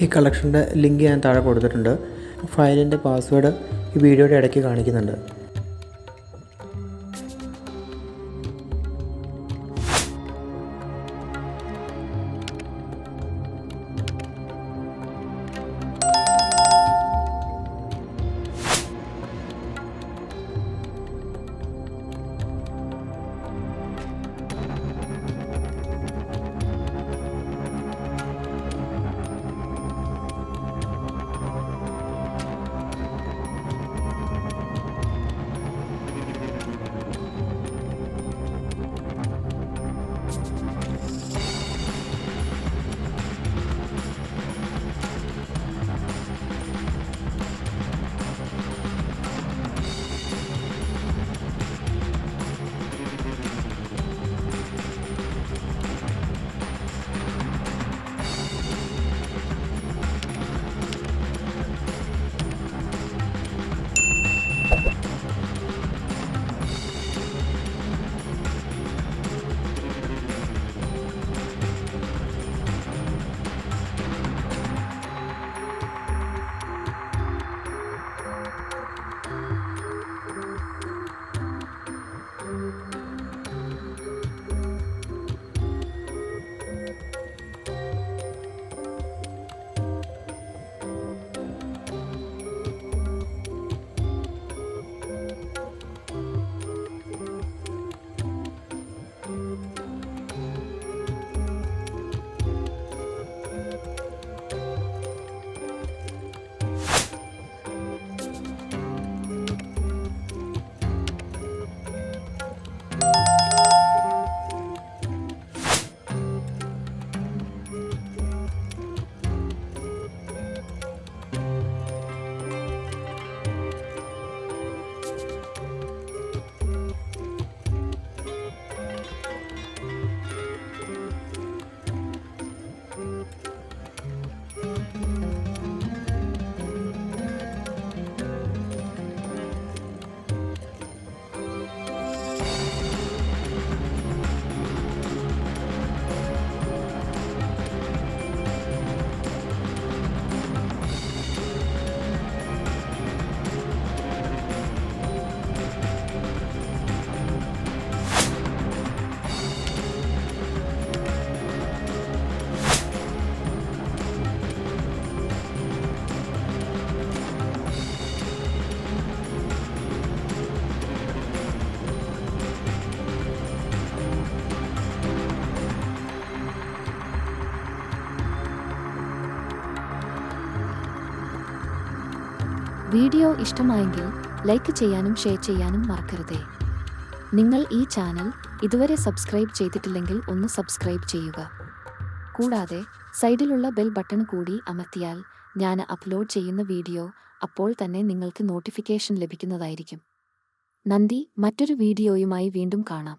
ഈ കളക്ഷൻ്റെ ലിങ്ക് ഞാൻ താഴെ കൊടുത്തിട്ടുണ്ട്. ഫയലിൻ്റെ പാസ്വേഡ് ഈ വീഡിയോയുടെ ഇടയ്ക്ക് കാണിക്കുന്നുണ്ട്. വീഡിയോ ഇഷ്ടമായെങ്കിൽ ലൈക്ക് ചെയ്യാനും ഷെയർ ചെയ്യാനും മറക്കരുതേ. നിങ്ങൾ ഈ ചാനൽ ഇതുവരെ സബ്സ്ക്രൈബ് ചെയ്തിട്ടില്ലെങ്കിൽ ഒന്ന് സബ്സ്ക്രൈബ് ചെയ്യുക. കൂടാതെ സൈഡിലുള്ള ബെൽ ബട്ടൺ കൂടി അമർത്തിയാൽ ഞാൻ അപ്ലോഡ് ചെയ്യുന്ന വീഡിയോ അപ്പോൾ തന്നെ നിങ്ങൾക്ക് നോട്ടിഫിക്കേഷൻ ലഭിക്കുന്നതായിരിക്കും. നന്ദി. മറ്റൊരു വീഡിയോയുമായി വീണ്ടും കാണാം.